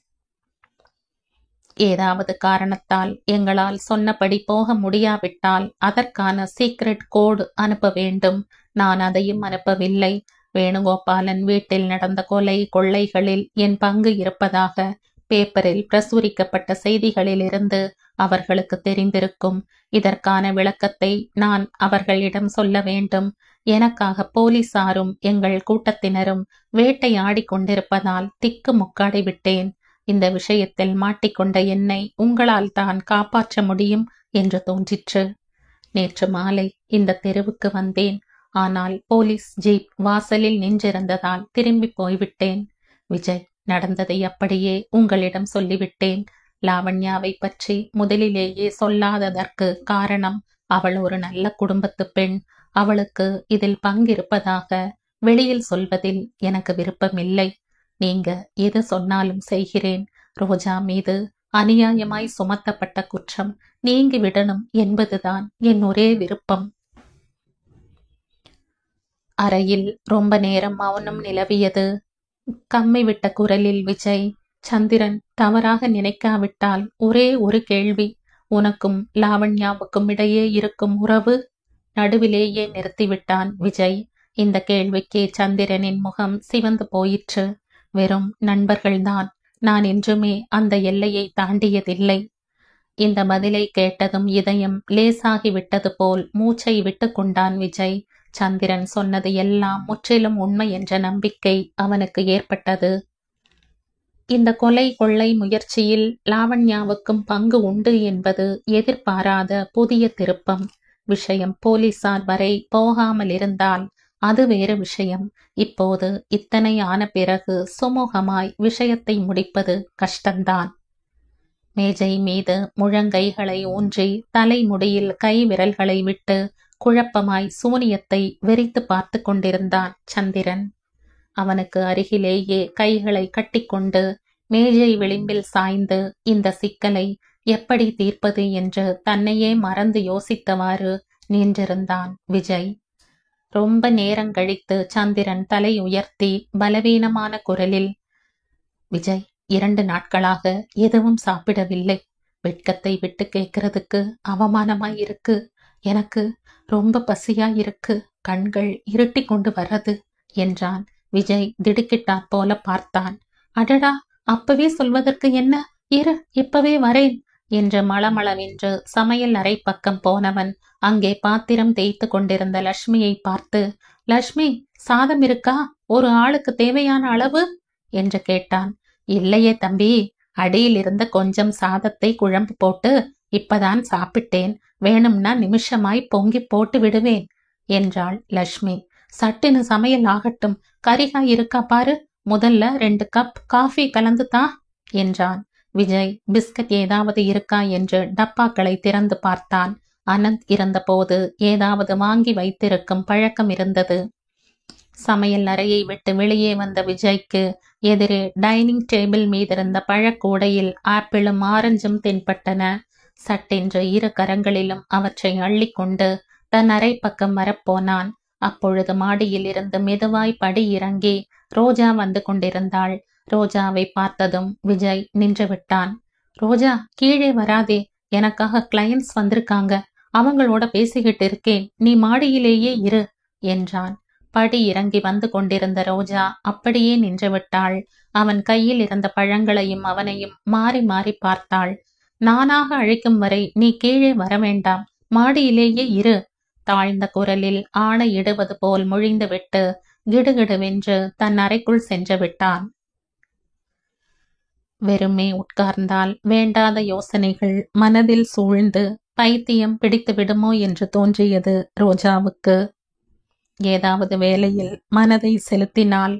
[SPEAKER 1] ஏதாவது காரணத்தால் எங்களால் சொன்னபடி போக முடியாவிட்டால் அதற்கான சீக்ரெட் கோடு அனுப்ப வேண்டும். நான் அதையும் அனுப்பவில்லை. வேணுகோபாலன் வீட்டில் நடந்த கொலை கொள்ளைகளில் என் பங்கு இருப்பதாக பேப்பரில் பிரசுரிக்கப்பட்ட செய்திகளிலிருந்து அவர்களுக்கு தெரிந்திருக்கும். இதற்கான விளக்கத்தை நான் அவர்களிடம் சொல்ல வேண்டும். எனக்காக போலீசாரும் எங்கள் கூட்டத்தினரும் வேட்டையாடி கொண்டிருப்பதால் திக்கு முக்காடி விட்டேன். இந்த விஷயத்தில் மாட்டிக்கொண்ட என்னை உங்களால் தான் காப்பாற்ற முடியும் என்று தோன்றிற்று. நேற்று மாலை இந்த தெருவுக்கு வந்தேன். ஆனால் போலீஸ் ஜீப் வாசலில் நின்றிருந்ததால் திரும்பி போய்விட்டேன். விஜய், நடந்ததை அப்படியே உங்களிடம் சொல்லிவிட்டேன். லாவண்யாவை பற்றி முதலிலேயே சொல்லாததற்கு காரணம் அவள் ஒரு நல்ல குடும்பத்து பெண். அவளுக்கு இதில் பங்கிருப்பதாக வெளியில் சொல்வதில் எனக்கு விருப்பமில்லை. நீங்க எது சொன்னாலும் செய்கிறேன். ரோஜா மீது அநியாயமாய் சுமத்தப்பட்ட குற்றம் நீங்கிவிடணும் என்பதுதான் என் ஒரே விருப்பம். அறையில் ரொம்ப நேரம் மௌனம் நிலவியது. கம்மிவிட்ட குரலில் விஜய், சந்திரன் தவறாக நினைக்காவிட்டால் ஒரே ஒரு கேள்வி. உனக்கும் லாவண்யாவுக்கும் இடையே இருக்கும் உறவு? நடுவிலேயே நிறுத்திவிட்டான் விஜய். இந்த கேள்விக்கே சந்திரனின் முகம் சிவந்து போயிற்று. வெறும் நண்பர்கள்தான். நான் என்றுமே அந்த எல்லையை தாண்டியதில்லை. இந்த பதிலை கேட்டதும் இதயம் லேசாகி விட்டது போல் மூச்சை விட்டு கொண்டான் விஜய். சந்திரன் சொன்னது எல்லாம் முற்றிலும் உண்மை என்ற நம்பிக்கை அவனுக்கு ஏற்பட்டது. இந்த கொலை கொள்ளை முயற்சியில் லாவண்யாவுக்கும் பங்கு உண்டு என்பது எதிர்பாராத புதிய திருப்பம். விஷயம் போலீசார் வரை போகாமல் இருந்தால் அது வேறு விஷயம். இப்போது இத்தனை ஆன பிறகு சுமூகமாய் விஷயத்தை முடிப்பது கஷ்டம்தான். மேஜை மீது முழங்கைகளை ஊன்றி தலைமுடியில் கை விரல்களை விட்டு குழப்பமாய் சூனியத்தை வெறித்து பார்த்து கொண்டிருந்தான் சந்திரன். அவனுக்கு அருகிலேயே கைகளை கட்டிக்கொண்டு மேஜை விளிம்பில் சாய்ந்து இந்த சிக்கலை எப்படி தீர்ப்பது என்று தன்னையே மறந்து யோசித்தவாறு நின்றிருந்தான் விஜய். ரொம்ப நேரம் கழித்து சந்திரன் தலை உயர்த்தி பலவீனமான குரலில், விஜய், 2 நாட்களாக எதுவும் சாப்பிடவில்லை. வெட்கத்தை விட்டு கேட்கறதுக்கு அவமானமாயிருக்கு. எனக்கு ரொம்ப பசியாயிருக்கு. கண்கள் இருட்டி கொண்டு வர்றது என்றான். விஜய் திடுக்கிட்டாற் போல பார்த்தான். அடடா, அப்பவே சொல்வதற்கு என்ன, இரு, இப்பவே வரேன் என்று மளமளவென்று சமையல் அறை பக்கம் போனவன் அங்கே பாத்திரம் தேய்த்து கொண்டிருந்த லட்சுமியை பார்த்து, லட்சுமி, சாதம் இருக்கா? ஒரு ஆளுக்கு தேவையான அளவு என்று கேட்டான். இல்லையே தம்பி, அடியில் இருந்த கொஞ்சம் சாதத்தை குழம்பு போட்டு இப்பதான் சாப்பிட்டேன். வேணும்னா நிமிஷமாய் பொங்கி போட்டு விடுவேன் என்றாள் லட்சுமி. சட்டுன்னு சமையல் ஆகட்டும். கரிகாய் இருக்கா பாரு, முதல்ல 2 கப் காஃபி கலந்து தா என்றான். விஜய் பிஸ்கட் ஏதாவது இருக்கா என்று டப்பாக்களை திறந்து பார்த்தான். அனந்த் இருந்தபோது ஏதாவது வாங்கி வைத்திருக்கும் பழக்கம் இருந்தது. சமையல் அறையை விட்டு வெளியே வந்த விஜய்க்கு எதிரே டைனிங் டேபிள் மீதிருந்த பழக்கூடையில் ஆப்பிளும் ஆரஞ்சும் தென்பட்டன. சட்டென்று இரு கரங்களிலும் அவற்றை அள்ளிக்கொண்டு தன் அறை பக்கம் வரப்போனான். அப்பொழுது மாடியில் இருந்து மெதுவாய் படி இறங்கி ரோஜா வந்து கொண்டிருந்தாள். ரோஜாவை பார்த்ததும் விஜய் நின்று விட்டான். ரோஜா, கீழே வராதே, எனக்காக கிளையன்ட்ஸ் வந்திருக்காங்க, அவங்களோட பேசிக்கிட்டு இருக்கேன், நீ மாடியிலேயே இரு என்றான். படி இறங்கி வந்து கொண்டிருந்த ரோஜா அப்படியே நின்று விட்டாள். அவன் கையில் இருந்த பழங்களையும் அவனையும் மாறி மாறி பார்த்தாள். நானாக அழைக்கும் வரை நீ கீழே வர வேண்டாம், மாடியிலேயே இரு, தாழ்ந்த குரலில் ஆணையிடுவது போல் மொழிந்துவிட்டு கிடுகிடுவென்று தன் அறைக்குள் சென்று விட்டான். வெறுமே உட்கார்ந்தால் வேண்டாத யோசனைகள் மனதில் சூழ்ந்து பைத்தியம் பிடித்து விடுமோ என்று தோன்றியது ரோஜாவுக்கு. ஏதாவது வேலையில் மனதை செலுத்தினால்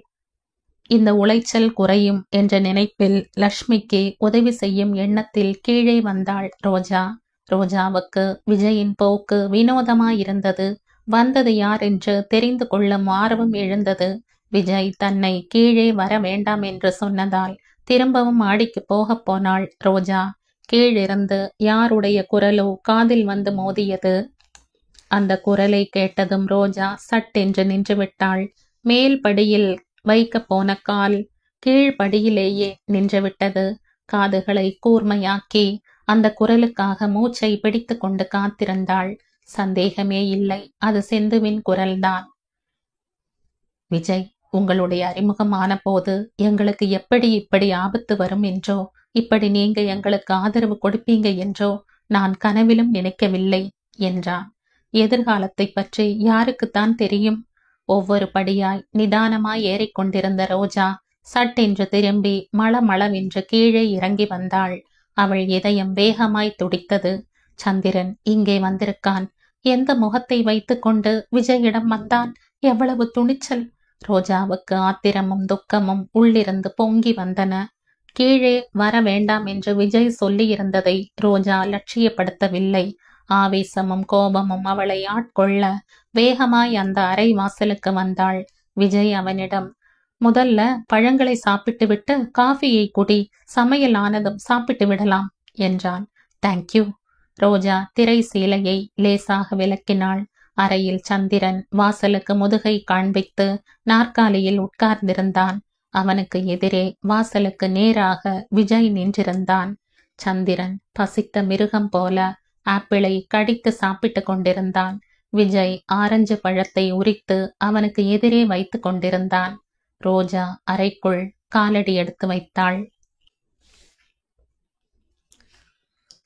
[SPEAKER 1] இந்த உளைச்சல் குறையும் என்ற நினைப்பில் லக்ஷ்மிக்கு உதவி செய்யும் எண்ணத்தில் கீழே வந்தாள் ரோஜா. ரோஜாவுக்கு விஜயின் போக்கு வினோதமாயிருந்தது. வந்தது யார் என்று தெரிந்து கொள்ளும் ஆர்வம் எழுந்தது. விஜய் தன்னை கீழே வர வேண்டாம் என்று சொன்னதால் திரும்பவும் மாடிக்கு போகப் போனாள் ரோஜா. கீழிருந்து யாருடைய குரலோ காதில் வந்து மோதியது. அந்த குரலை கேட்டதும் ரோஜா சட்டென்று நின்றுவிட்டாள். மேல் படியில் வைக்க போன கால் கீழ்படியிலேயே நின்றுவிட்டது. காதுகளை கூர்மையாக்கி அந்த குரலுக்காக மூச்சை பிடித்து கொண்டு காத்திருந்தாள். சந்தேகமே இல்லை, அது செந்துவின் குரல்தான். விஜய், உங்களுடைய அறிமுகமான போது எங்களுக்கு எப்படி இப்படி ஆபத்து வரும் என்றோ, இப்படி நீங்க எங்களுக்கு ஆதரவு கொடுப்பீங்க என்றோ நான் கனவிலும் நினைக்கவில்லை என்றான். எதிர்காலத்தை பற்றி யாருக்குத்தான் தெரியும்? ஒவ்வொரு படியாய் நிதானமாய் ஏறிக்கொண்டிருந்த ரோஜா சட்டென்று திரும்பி மளமளவென்று கீழே இறங்கி வந்தாள். அவள் இதயம் வேகமாய் துடித்தது. சந்திரன் இங்கே வந்திருக்கான். எந்த முகத்தை வைத்துக்கொண்டு விஜயிடம் வந்தான்? எவ்வளவு துணிச்சல்! ரோஜாவுக்கு ஆத்திரமும் துக்கமும் உள்ளிருந்து பொங்கி வந்தன. கீழே வர வேண்டாம் என்று விஜய் சொல்லியிருந்ததை ரோஜா லட்சியப்படுத்தவில்லை. ஆவேசமும் கோபமும் அவளை ஆட்கொள்ள வேகமாய் அந்த அறை வாசலுக்கு வந்தாள். விஜய் அவனிடம், முதல்ல பழங்களை சாப்பிட்டு விட்டு காஃபியை குடி, சமையல் ஆனதும் சாப்பிட்டு விடலாம் என்றான். தேங்க்யூ. ரோஜா திரை சீலையை லேசாக விலக்கினாள். அறையில் சந்திரன் வாசலுக்கு முதுகை காண்பித்து நாற்காலியில் உட்கார்ந்திருந்தான். அவனுக்கு எதிரே வாசலுக்கு நேராக விஜய் நின்றிருந்தான். சந்திரன் பசித்த மிருகம் போல ஆப்பிளை கடித்து சாப்பிட்டு கொண்டிருந்தான். விஜய் ஆரஞ்சு பழத்தை உரித்து அவனுக்கு எதிரே வைத்து கொண்டிருந்தான். ரோஜா அறைக்குள் காலடி எடுத்து வைத்தாள்.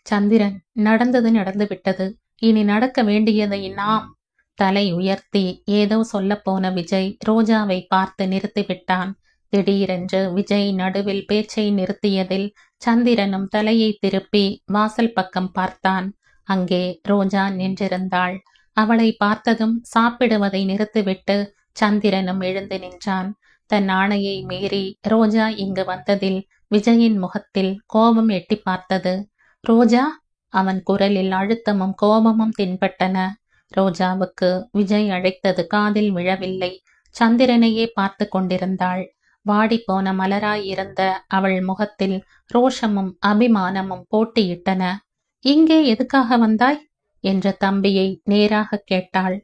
[SPEAKER 1] சந்திரன், நடந்தது நடந்து விட்டது, இனி நடக்க வேண்டியதை நாம். தலை உயர்த்தி ஏதோ சொல்ல போன விஜய் ரோஜாவை பார்த்து நிறுத்திவிட்டான். திடீரென்று விஜய் நடுவில் பேச்சை நிறுத்தியதில் சந்திரனும் தலையை திருப்பி வாசல் பக்கம் பார்த்தான். அங்கே ரோஜா நின்றிருந்தாள். அவளை பார்த்ததும் சாப்பிடுவதை நிறுத்திவிட்டு சந்திரனும் எழுந்து நின்றான். தன் ஆணையை மீறி ரோஜா இங்கு வந்ததில் விஜயின் முகத்தில் கோபம் எட்டி பார்த்தது. ரோஜா! அவன் குரலில் அழுத்தமும் கோபமும் தென்பட்டன. ரோஜாவுக்கு விஜய் அழைத்தது காதில் விழவில்லை. சந்திரனையே பார்த்து கொண்டிருந்தாள். வாடிப்போன மலராயிருந்த அவள் முகத்தில் ரோஷமும் அபிமானமும் போட்டியிட்டன. இங்கே எதுக்காக வந்தாய் என்ற தம்பியை நேராக கேட்டாள்.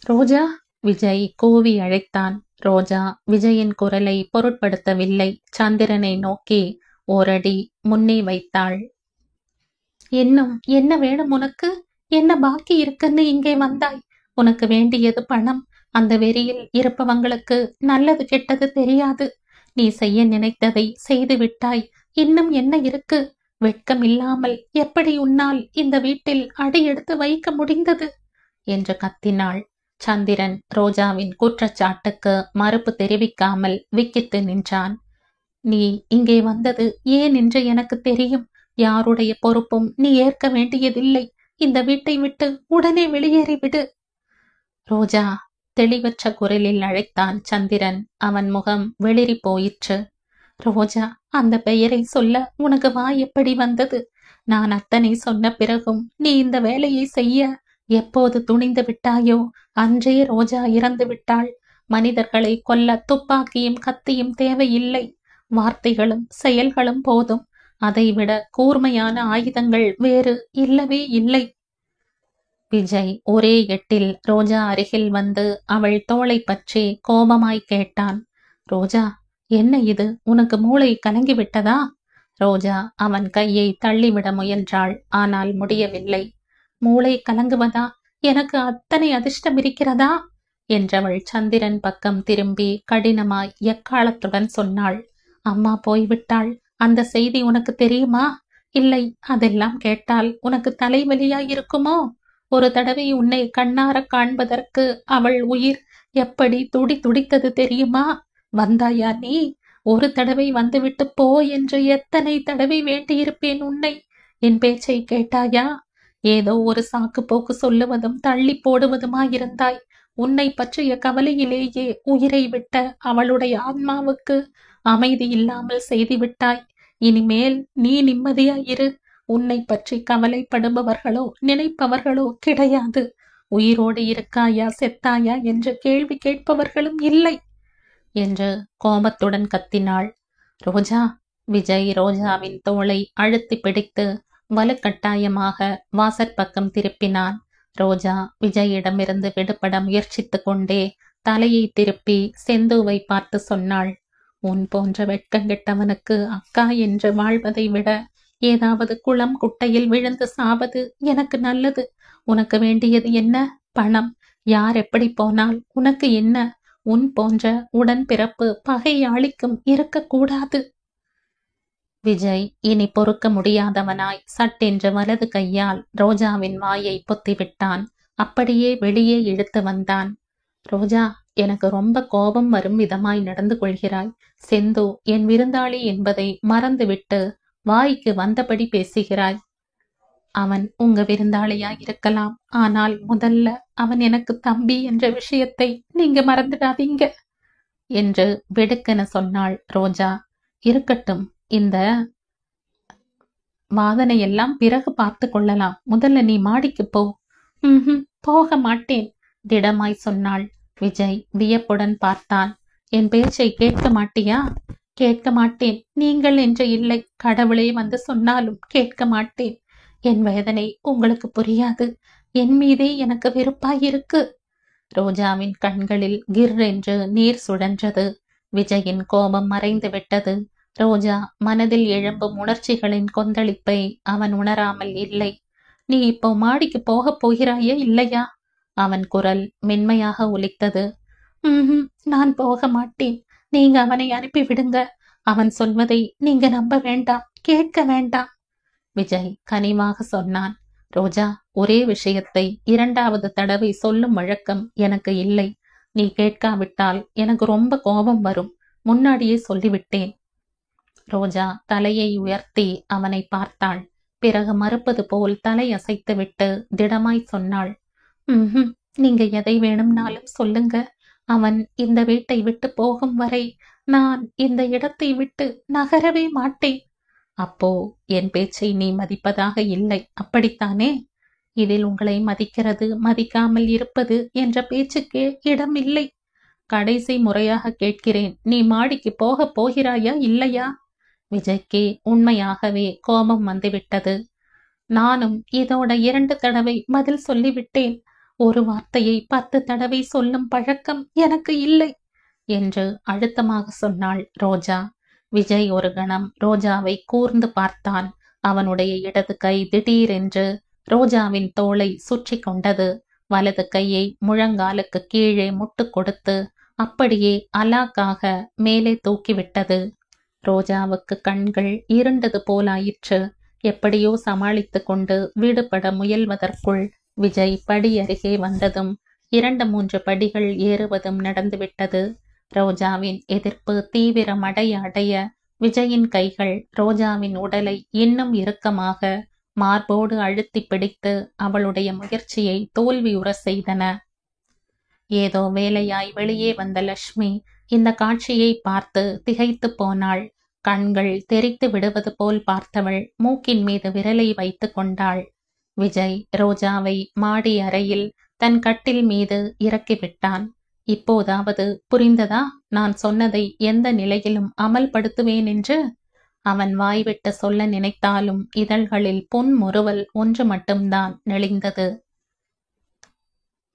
[SPEAKER 1] ரோஜா! விஜய் கூவி அழைத்தான். ரோஜா விஜயின் குரலை பொருட்படுத்தவில்லை. சந்திரனை நோக்கி ஓரடி முன்னே வைத்தாள். இன்னும் என்ன வேணும் உனக்கு? என்ன பாக்கி இருக்குன்னு இங்கே வந்தாய்? உனக்கு வேண்டியது பணம். அந்த வெறியில் இருப்பவங்களுக்கு நல்லது கெட்டது தெரியாது. நீ செய்ய நினைத்ததை செய்து விட்டாய். இன்னும் என்ன இருக்கு? வெட்கம் இல்லாமல் எப்படி உன்னால் இந்த வீட்டில் அடியெடுத்து வைக்க முடிந்தது என்று கத்தினாள். சந்திரன் ரோஜாவின் குற்றச்சாட்டுக்கு மறுப்பு தெரிவிக்காமல் விக்கித்து நின்றான். நீ இங்கே வந்தது ஏன் என்று எனக்கு தெரியும். யாருடைய பொறுப்பும் நீ ஏற்க வேண்டியதில்லை. இந்த வீட்டை விட்டு உடனே வெளியேறிவிடு. ரோஜா! தெளிவற்ற குரலில் அழைத்தான் சந்திரன். அவன் முகம் வெளிரி போயிற்று. ரோஜா, அந்த பெயரை சொல்ல உனக்கு வாய் எப்படி வந்தது? நான் அத்தனை சொன்ன பிறகும் நீ இந்த வேலையை செய்ய எப்போது துணிந்து விட்டாயோ அன்றே ரோஜா இறந்து விட்டாள். மனிதர்களை கொல்ல துப்பாக்கியும் கத்தியும் தேவையில்லை. வார்த்தைகளும் செயல்களும் போதும். அதைவிட கூர்மையான ஆயுதங்கள் வேறு இல்லவே இல்லை. விஜய் ஒரே எட்டில் ரோஜா அருகில் வந்து அவள் தோளை பற்றி கோபமாய் கேட்டான். ரோஜா, என்ன இது? உனக்கு மூளை கலங்கிவிட்டதா? ரோஜா அவன் கையை தள்ளிவிட முயன்றாள். ஆனால் முடியவில்லை. மூளை கலங்குவதா? எனக்கு அத்தனை அதிர்ஷ்டம் இருக்கிறதா? என்றவள் சந்திரன் பக்கம் திரும்பி கடினமாய் எக்காலத்துடன் சொன்னாள். அம்மா போய்விட்டாள். அந்த செய்தி உனக்கு தெரியுமா? இல்லை, அதெல்லாம் கேட்டால் உனக்கு தலைவலியாயிருக்குமோ? ஒரு தடவை உன்னை கண்ணார காண்பதற்கு அவள் உயிர் எப்படி துடித்தது தெரியுமா? வந்தாயா நீ? ஒரு தடவை வந்துவிட்டு போ என்று எத்தனை தடவை வேண்டியிருப்பேன் உன்னை. என் பேச்சை கேட்டாயா? ஏதோ ஒரு சாக்கு போக்கு சொல்லுவதும் தள்ளி போடுவதுமாயிருந்தாய். உன்னை பற்றிய கவலையிலேயே உயிரை விட்ட அவளுடைய ஆன்மாவுக்கு அமைதி இல்லாமல் செய்துவிட்டாய். இனிமேல் நீ நிம்மதியாயிரு. உன்னை பற்றி கவலைப்படுபவர்களோ நினைப்பவர்களோ கிடையாது. உயிரோடு இருக்காயா செத்தாயா என்று கேள்வி கேட்பவர்களும் இல்லை என்று கோபத்துடன் கத்தினாள். ரோஜா! விஜய் ரோஜாவின் தோளை அழுத்தி பிடித்து வலுக்கட்டாயமாக வாசற்பக்கம் திருப்பினான். ரோஜா விஜயிடமிருந்து விடுபட முயற்சித்து கொண்டே தலையை திருப்பி செந்துவை பார்த்து சொன்னாள். உன் போன்ற வெட்கங்கெட்டவனுக்கு அக்கா என்று வாழ்வதை விட ஏதாவது குளம் குட்டையில் விழுந்து சாவது எனக்கு நல்லது. உனக்கு வேண்டியது என்ன? பணம். யார் எப்படி போனால் உனக்கு என்ன? உன் போன்ற உடன்பிறப்பு பகையாளிக்கும் இருக்கக்கூடாது. விஜய் இனி பொறுக்க முடியாதவனாய் சட்டென்று வலது கையால் ரோஜாவின் வாயை பொத்திவிட்டான். அப்படியே வெளியே இழுத்து வந்தான். ரோஜா, எனக்கு ரொம்ப கோபம் வரும் விதமாய் நடந்து கொள்கிறாய். செந்து என் விருந்தாளி என்பதை மறந்துவிட்டு வாய்க்கு வந்தபடி பேசுகிறாய். அவன் உங்க விருந்தாளியாய் இருக்கலாம். ஆனால் முதல்ல அவன் எனக்கு தம்பி என்ற விஷயத்தை நீங்க மறந்துடாதீங்க என்று வெடுக்கென சொன்னாள் ரோஜா. இருக்கட்டும், இந்த வாதனையெல்லாம் பிறகு பார்த்து கொள்ளலாம். முதல்ல நீ மாடிக்கு போ. போக மாட்டேன், திடமாய் சொன்னாள். விஜய் வியப்புடன் பார்த்தான். என் பேச்சை கேட்க மாட்டியா? கேட்க மாட்டேன். நீங்கள் என்று இல்லை, கடவுளே வந்து சொன்னாலும் கேட்க மாட்டேன். என் வேதனை உங்களுக்கு புரியாது. என் மீதே எனக்கு வெறுப்பாயிருக்கு. ரோஜாவின் கண்களில் கிர் என்று நீர் சுழன்றது. விஜயின் கோபம் மறைந்து விட்டது. ரோஜா மனதில் எழும்பும் உணர்ச்சிகளின் கொந்தளிப்பை அவன் உணராமல் இல்லை. நீ இப்போ மாடிக்கு போகப் போகிறாயே இல்லையா? அவன் குரல் மென்மையாக ஒலித்தது. நான் போக மாட்டேன். நீங்க அவனை அனுப்பிவிடுங்க. அவன் சொல்வதை நீங்க நம்ப வேண்டாம், கேட்க வேண்டாம். விஜய் கனிவாக சொன்னான். ரோஜா, ஒரே விஷயத்தை இரண்டாவது தடவை சொல்லும் வழக்கம் எனக்கு இல்லை. நீ கேட்காவிட்டால் எனக்கு ரொம்ப கோபம் வரும். முன்னாடியே சொல்லிவிட்டேன். ரோஜா தலையை உயர்த்தி அவனை பார்த்தாள். பிறகு மறுப்பது போல் தலை அசைத்துவிட்டு திடமாய் சொன்னாள். நீங்க எதை வேணும்னாலும் சொல்லுங்க. அவன் இந்த வீட்டை விட்டு போகும் வரை நான் இந்த இடத்தை விட்டு நகரவே மாட்டேன். அப்போ என் பேச்சை நீ மதிப்பதாக இல்லை, அப்படித்தானே? இதில் உங்களை மதிக்கிறது மதிக்காமல் இருப்பது என்ற பேச்சுக்கே இடம் இல்லை. கடைசி முறையாக கேட்கிறேன், நீ மாடிக்கு போகப் போகிறாயா இல்லையா? விஜய்க்கு உண்மையாகவே கோபம் வந்துவிட்டது. நானும் இதோட 2 தடவை பதில் சொல்லிவிட்டேன். ஒரு வார்த்தையை 10 தடவை சொல்லும் பழக்கம் எனக்கு இல்லை என்று அழுத்தமாக சொன்னாள் ரோஜா. விஜய் ஒரு கணம் ரோஜாவை கூர்ந்து பார்த்தான். அவனுடைய இடது கை திடீரென்று ரோஜாவின் தோளை சுற்றி கொண்டது. வலது கையை முழங்காலுக்கு கீழே முட்டு கொடுத்து அப்படியே அலாக்காக மேலே தூக்கிவிட்டது. ரோஜாவுக்கு கண்கள் இருண்டது போலாயிற்று. எப்படியோ சமாளித்து கொண்டு விடுபட முயல்வதற்குள் விஜய் படி அருகே வந்ததும் 2-3 படிகள் ஏறுவதும் நடந்துவிட்டது. ரோஜாவின் எதிர்ப்பு தீவிரம் அடைய விஜயின் கைகள் ரோஜாவின் உடலை இன்னும் இறுக்கமாக மார்போடு அழுத்தி பிடித்து அவளுடைய முயற்சியை தோல்வியுற செய்தன. ஏதோ வேலையாய் வெளியே வந்த லட்சுமி இந்த காட்சியை பார்த்து திகைத்து போனாள். கண்கள் தெரித்து விடுவது போல் பார்த்தவள் மூக்கின் மீது விரலை வைத்து கொண்டாள். விஜய் ரோஜாவை மாடி அறையில் தன் கட்டில் மீது இறக்கிவிட்டான். இப்போதாவது புரிந்ததா நான் சொன்னதை எந்த நிலையிலும் அமல்படுத்துவேன் என்று? அவன் வாய்விட்டு சொல்ல நினைத்தாலும் இதழ்களில் புன்முறுவல் ஒன்று மட்டும்தான் நெளிந்தது.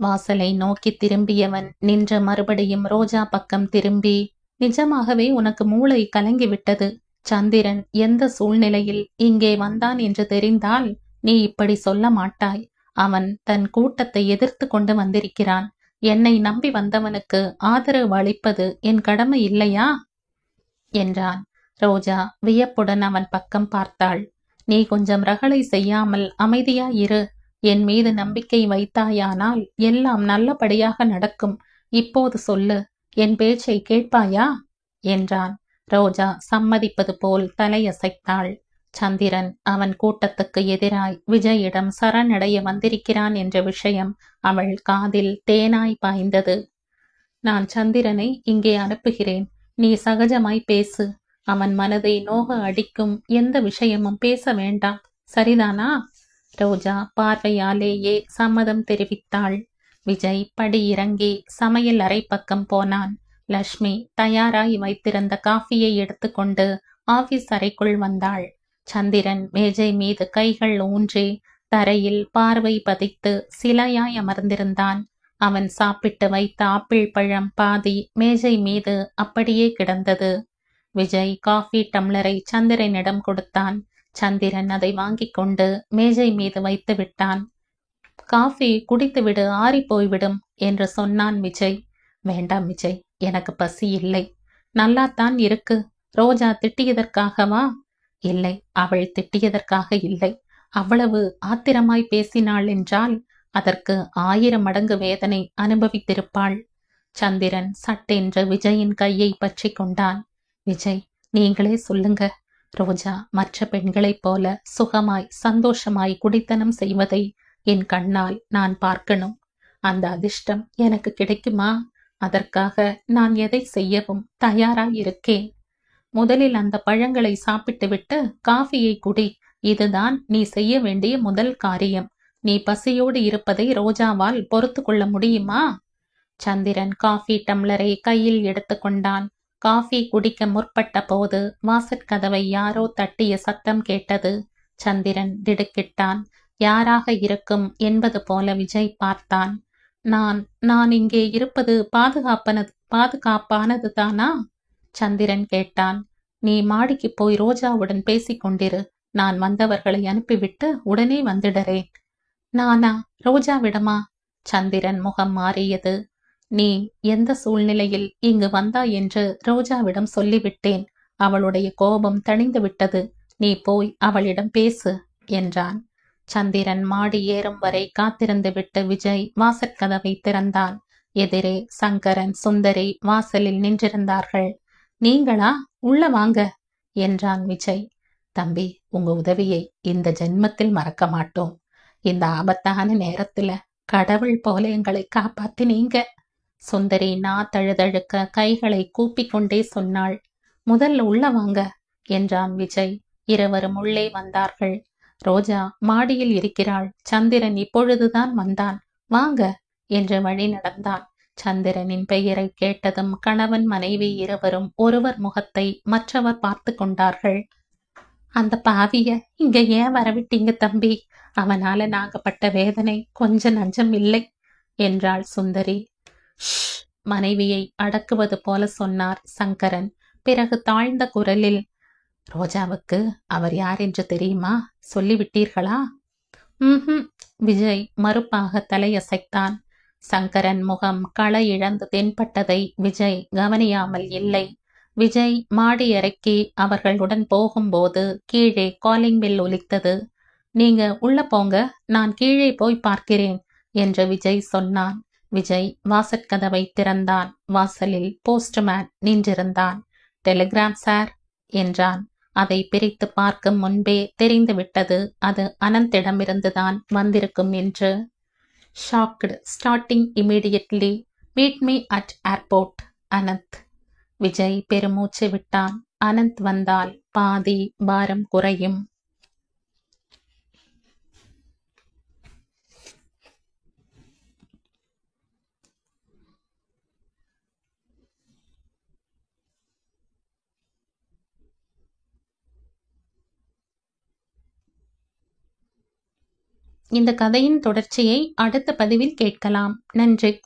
[SPEAKER 1] வாசலை நோக்கி திரும்பியவன் நின்ற மறுபடியும் ரோஜா பக்கம் திரும்பி, நிஜமாகவே உனக்கு மூளை கலங்கிவிட்டது. சந்திரன் எந்த சூழ்நிலையில் இங்கே வந்தான் என்று தெரிந்தால் நீ இப்படி சொல்ல மாட்டாய். அவன் தன் கூட்டத்தை எதிர்த்து கொண்டு வந்திருக்கிறான். என்னை நம்பி வந்தவனுக்கு ஆதரவு அளிப்பது என் கடமை இல்லையா என்றான். ரோஜா வியப்புடன் அவன் பக்கம் பார்த்தாள். நீ கொஞ்சம் ரகளை செய்யாமல் அமைதியாயிரு. என் மீது நம்பிக்கை வைத்தாயானால் எல்லாம் நல்லபடியாக நடக்கும். இப்போது சொல்லு, என் பேச்சை கேட்பாயா என்றான். ரோஜா சம்மதிப்பது போல் தலையசைத்தாள். சந்திரன் அவன் கூட்டத்துக்கு எதிராய் விஜயிடம் சரணடைய வந்திருக்கிறான் என்ற விஷயம் அவள் காதில் தேனாய் பாய்ந்தது. நான் சந்திரனை இங்கே அனுப்புகிறேன். நீ சகஜமாய் பேசு. அவன் மனதை நோக அடிக்கும் எந்த விஷயமும் பேச வேண்டாம். சரிதானா? ரோஜா பார்வையாலேயே சம்மதம் தெரிவித்தாள். விஜய் படி இறங்கி சமையல் அறை பக்கம் போனான். லட்சுமி தயாராய் வைத்திருந்த காஃபியை எடுத்துக்கொண்டு ஆபீஸ் அறைக்குள் வந்தாள். சந்திரன் மேஜை மீது கைகள் ஊன்றி தரையில் பார்வை பதித்து சிலையாய் அமர்ந்திருந்தான். அவன் சாப்பிட்டு வைத்த ஆப்பிள் பழம் பாதி மேஜை மீது அப்படியே கிடந்தது. விஜய் காஃபி டம்ளரை சந்திரனிடம் கொடுத்தான். சந்திரன் அதை வாங்கிக் கொண்டு மேஜை மீது வைத்து விட்டான். காஃபி குடித்துவிடு, ஆறி போய்விடும் என்று சொன்னான் விஜய். வேண்டாம் விஜய், எனக்கு பசி இல்லை. நல்லாத்தான் இருக்கு. ரோஜா திட்டியதற்காகவா? இல்லை, அவள் திட்டியதற்காக இல்லை. அவ்வளவு ஆத்திரமாய் பேசினாள் என்றால் அதற்கு 1000 மடங்கு வேதனை அனுபவித்திருப்பாள். சந்திரன் சட்டென்று விஜயின் கையை பற்றி கொண்டான். விஜய், நீங்களே சொல்லுங்க. ரோஜா மற்ற பெண்களைப் போல சுகமாய் சந்தோஷமாய் குடித்தனம் செய்வதை என் கண்ணால் நான் பார்க்கணும். அந்த அதிர்ஷ்டம் எனக்கு கிடைக்குமா? அதற்காக நான் எதை செய்யவும் தயாராய் இருக்கேன். முதலில் அந்த பழங்களை சாப்பிட்டுவிட்டு காஃபியை குடி. இதுதான் நீ செய்ய வேண்டிய முதல் காரியம். நீ பசியோடு இருப்பதை ரோஜாவால் பொறுத்து கொள்ள முடியுமா? சந்திரன் காஃபி டம்ளரை கையில் எடுத்துக்கொண்டான். காஃபி குடிக்க முற்பட்ட போது வாசற்கதவை யாரோ தட்டிய சத்தம் கேட்டது. சந்திரன் திடுக்கிட்டான். யாராக இருக்கும் என்பது போல விஜய் பார்த்தான். நான் இங்கே இருப்பது பாதுகாப்பானது தானா? சந்திரன் கேட்டான். நீ மாடிக்கு போய் ரோஜாவுடன் பேசிக்கொண்டிரு. நான் வந்தவர்களை அனுப்பிவிட்டு உடனே வந்துடுறேன். நானா? ரோஜாவிடமா? சந்திரன் முகம் மாறியது. நீ எந்த சூழ்நிலையில் இங்கு வந்தாய் என்று ரோஜாவிடம் சொல்லிவிட்டேன். அவளுடைய கோபம் தணிந்து விட்டது. நீ போய் அவளிடம் பேசு என்றான். சந்திரன் மாடி ஏறும் வரை காத்திருந்து விட்டு விஜய் வாசற்கதவை திறந்தான். எதிரே சங்கரன், சுந்தரி வாசலில் நின்றிருந்தார்கள். நீங்களா? உள்ள வாங்க என்றான் விஜய். தம்பி, உங்க உதவியை இந்த ஜென்மத்தில் மறக்க மாட்டோம். இந்த ஆபத்தான நேரத்துல கடவுள் போல எங்களை காப்பாத்தினீங்க. சுந்தரி தழுதழுக்க கைகளை கூப்பிக்கொண்டே சொன்னாள். முதல்ல உள்ள வாங்க என்றான் விஜய். இருவரும் உள்ளே வந்தார்கள். ரோஜா மாடியில் இருக்கிறாள். சந்திரன் இப்பொழுதுதான் வந்தான். வாங்க என்று வழி நடந்தான். சந்திரனின் பெயரை கேட்டதும் கணவன் மனைவி இருவரும் ஒருவர் முகத்தை மற்றவர் பார்த்து கொண்டார்கள். அந்த பாவிய இங்க ஏன் வரவிட்டீங்க தம்பி? அவனால நாங்க பட்ட வேதனை கொஞ்ச நஞ்சம் இல்லை என்றாள் சுந்தரி. மனைவியை அடக்குவது போல சொன்னார் சங்கரன். பிறகு தாழ்ந்த குரலில், ரோஜாவுக்கு அவர் யார் என்று தெரியுமா? சொல்லிவிட்டீர்களா? விஜய் மறுப்பாக தலையசைத்தான். சங்கரன் முகம் களை இழந்து தென்பட்டதை விஜய் கவனியாமல் இல்லை. விஜய் மாடி அறைக்கு அவர்களுடன் போகும்போது கீழே காலிங் பெல் ஒலித்தது. நீங்க உள்ள போங்க, நான் கீழே போய் பார்க்கிறேன் என்று விஜய் சொன்னான். விஜய் வாசற்கதவை திறந்தான். வாசலில் போஸ்ட்மேன் நின்றிருந்தான். டெலிகிராம் சார் என்றான். அதை பிரித்து பார்க்கும் முன்பே தெரிந்துவிட்டது அது அனந்திடமிருந்துதான் வந்திருக்கும் என்று. Shocked, starting immediately, meet me at airport, Anand. Vijay பெருமூச்சு விட்டான். அனந்த் வந்தால் பாதி பாரம் குறையும். இந்த கதையின் தொடர்ச்சியை அடுத்த பதிவில் கேட்கலாம். நன்றி.